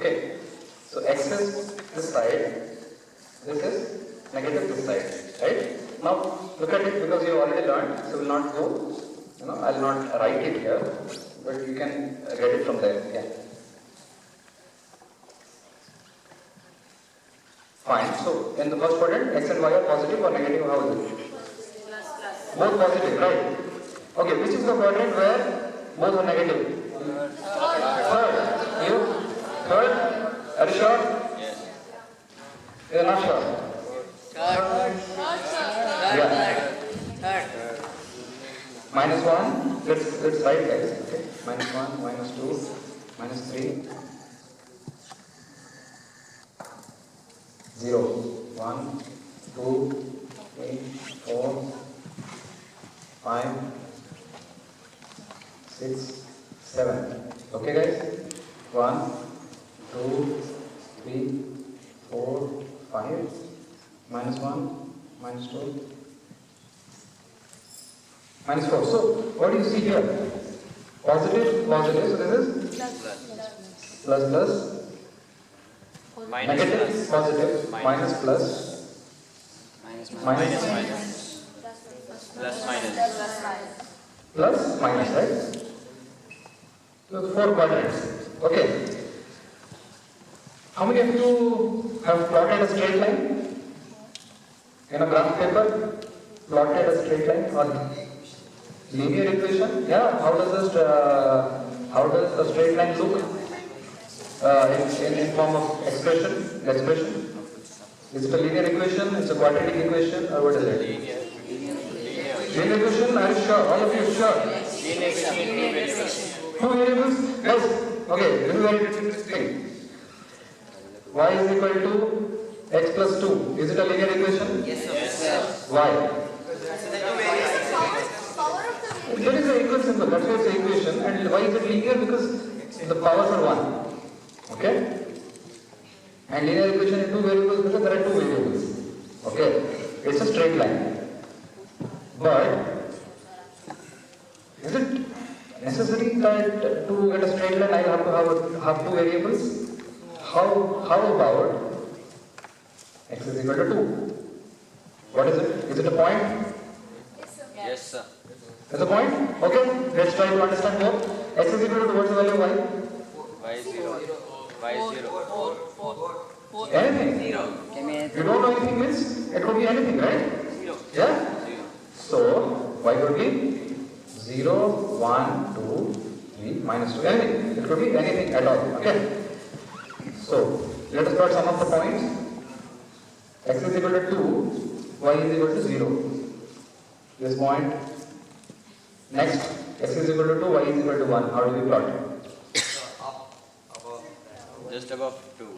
Okay. So x is this side, this is negative this side, right? Now look at it because you already learned, so we'll not go, I'll not write it here, but you can get it from there. Yeah. Fine. So in the first quadrant, x and y are positive or negative? How is it? Both positive, right? Okay, which is the quadrant where both are negative? Third. You? Third? Are you sure? Yes. You're not sure? Third. Yeah. Third. Minus 1, let's write guys. Okay. Minus 1, minus 2, minus 3, 0. 1, 2, 3, 4, 5, 6, 7. Okay guys? 1, 2, 3, 4, 5, minus 1, minus 2, minus 4. So, what do you see here? Positive, positive. So, this is plus, plus. Minus Negative, plus. positive, minus, plus, Minus. minus, Plus minus. plus, minus, right? So, 4 quadrants. Okay. How many of you have plotted a straight line? In a graph paper, plotted a straight line or linear equation? Yeah. How does a straight line look in form of expression? Is it a linear equation? It's a quadratic equation, or what is it? Linear equation. Are you sure? All of you sure? Two variables. Yes. Okay. This is very interesting. Y is equal to x plus 2. Is it a linear equation? Yes, sir. Why? There is an equal symbol, that's why it's an equation. And why is it linear? Because the powers are 1. Okay? And linear equation in 2 variables because there are 2 variables. Okay? It's a straight line. But is it necessary that to get a straight line I have to have 2 variables? How about x is equal to 2? What is it? Is it a point? Yes, sir. Is a point? Okay, let's try to understand more. X is equal to what's the value of y? Y is 0. Y is 0. Anything. Zero. You don't know anything means it could be anything, right? 0. Yeah? 0. So, y could be 0, 1, 2, 3, minus 2, anything. It could be anything at all. Okay? So, let us plot some of the points. X is equal to 2, y is equal to 0. This point. Next, x is equal to 2, y is equal to 1. How do we plot? Just above 2.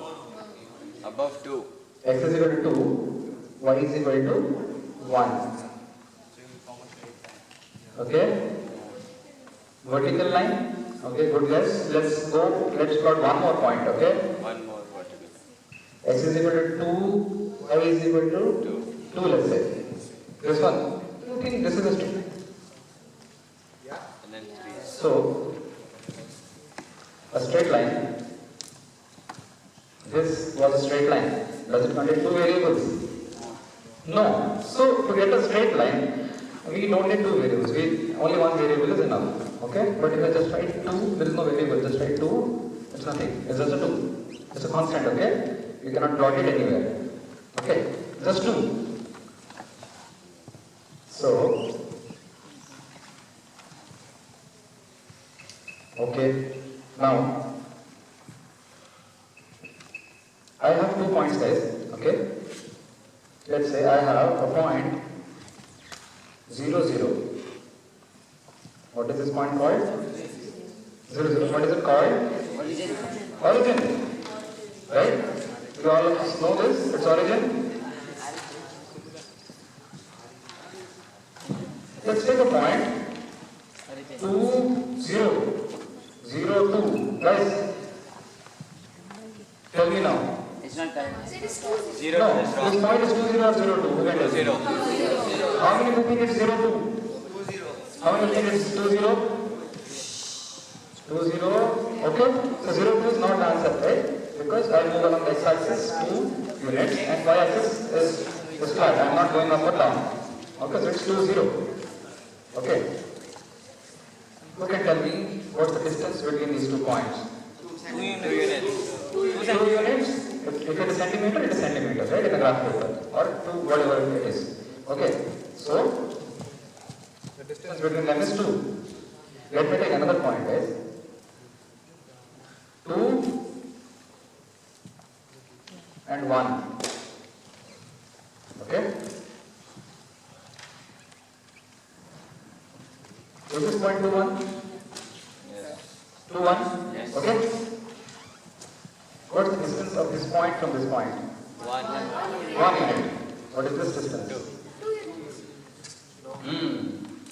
Above 2. X is equal to 2, y is equal to 1. Okay? Vertical line. Okay, good guess. Let's plot one more point, okay? One more vertical. X is equal to 2, y is equal to 2, let's say. This one. You think this is a straight? And then 3. So, a straight line. This was a straight line. Does it contain 2 variables? No. So, to get a straight line, we don't need 2 variables. Only one variable is enough. Okay? But if I just write 2, there is no variable. Just write 2, it's nothing. It's just a 2. It's a constant, okay? You cannot plot it anywhere. Okay? Just 2. So, okay, now, I have 2 points guys, okay? Let's say I have a point 0, 0. What is this point called? 0, 0. What is it called? Origin. Right? You all know this? It's origin. Let's take a point 2, 0, 0, 2. Guys, tell me now. It's not correct. 0 No, is this wrong. point is 2, 0 or 0, 2. Who can tell me? 0. How many people think it's 0, 2? How many think it's 2, 0? 2, 0. Okay? So 0, 2 is not the answer, right? Because I move along the x-axis 2 units and y-axis is flat. I am not going up or down. Okay, so it's 2, 0. Okay. Who can tell me what's the distance between these 2 points? 2 units. 2 units. If it is centimeter, it is centimeter, right? In the graph paper or 2, whatever it is. Okay. So the distance between them is 2. Let me take another point, guys. 2 and 1. Okay? Is this point 2, 1? Yes. 2, 1? Yes. Okay? What's the distance of this point from this point? 1. 1 unit. What is this distance? 2.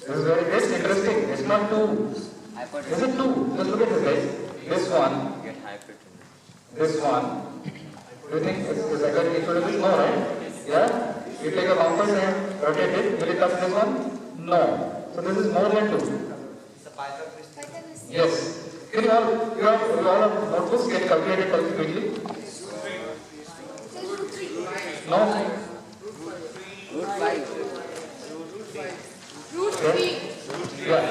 This is very interesting. It's not 2. Is it 2? Just look at this, guys. This one, Get hypertension. this one. Do you think it's exactly equal to this? No, right? Yeah? You take a compass and rotate it. Will it touch this one? No. So this is more than 2. Yes. Can you all have notebooks? Can calculate it quickly? No? Root 5. Okay. Yeah.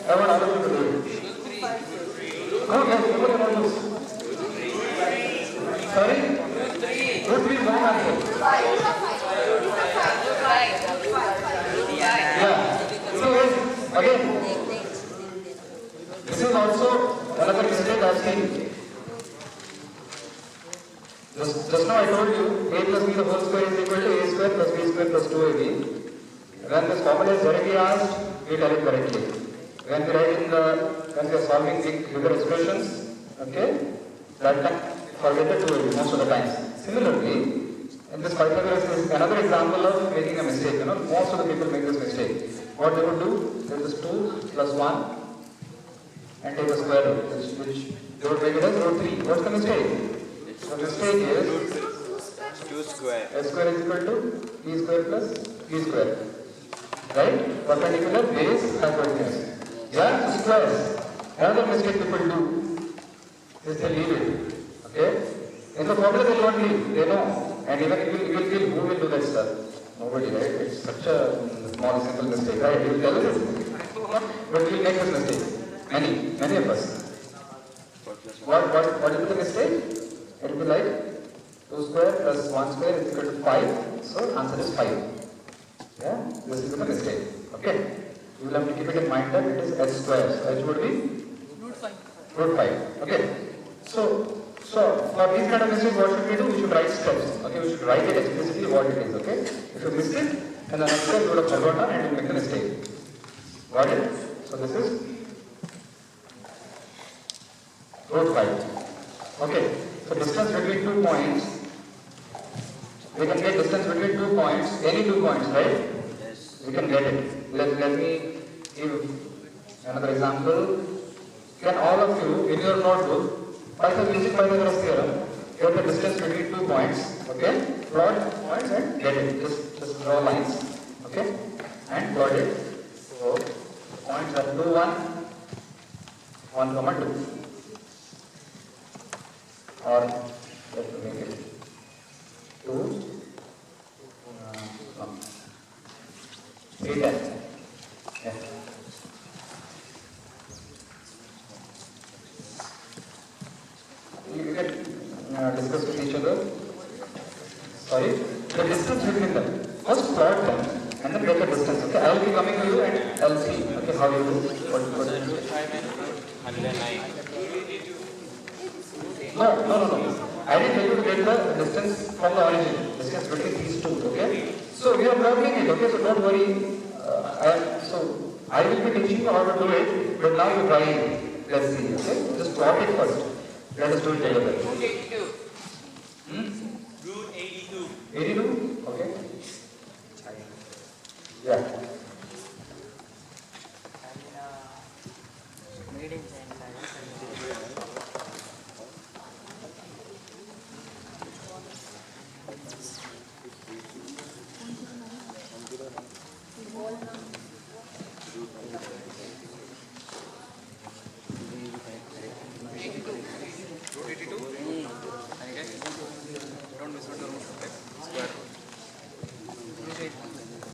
I want other people to do it. Oh, yes, look at the notebooks. Sorry? Root 3 is wrong answer. Yeah. So again, this is also another mistake I have seen. Just now I told you a plus b the whole square is equal to a square plus b square plus 2ab. When this formula is directly asked, we tell it correctly. When we are solving bigger expressions, okay, that time forget the 2ab most of the times. Similarly, in this Pythagoras is another example of making a mistake. You know, most of the people make this mistake. What they would do, there is 2 plus 1 and take the square root, which they would make it as root 3. What's the mistake? The mistake is 2 square. x square is equal to b square plus b square. Right? Perpendicular base hypotenuse. Yeah, squares. Another mistake people do is they leave it. Okay? In the formula they don't leave, they know. And even you will feel who will do that stuff. Nobody, right? It's such a small simple mistake, right? You will tell us. But we will make this mistake. Many of us. What is the mistake? It will be like 2 square plus 1 square is equal to 5. So answer is 5. Yeah? This is the mistake. Okay? You will have to keep it in mind that it is h square. So h would be? Root 5. Okay? So for these kind of mistakes, what should we do? We should write steps. Okay? We should write it explicitly what it is. Okay? If you missed it, and the next step you would have forgotten and you make the mistake. Got it? So this is root 5. Okay? So distance between 2 points. We can get distance between 2 points, any 2 points, right? Yes. We can get it. Let me give another example. Can all of you in your notebook, using Pythagoras theorem, get the distance between 2 points, okay? Plot points and get it. Just draw lines, okay? And plot it. So points are 2, 1, 1, 2. Or let me make it 2, 3, 10. Yeah. You can discuss with each other. Sorry, the distance between them. First plot them and then get the distance. Okay, I will be coming to you and I will see. Okay, how you do. What 109. No. I didn't tell you to get the distance from the origin. Distance between these two. Okay. So we are probleming it. Okay, so don't worry. I will be teaching you how to do it, but now you try it. Let's see. Okay, just plot it first. Let us do it together. Root 82. Hmm? Root 82. 82?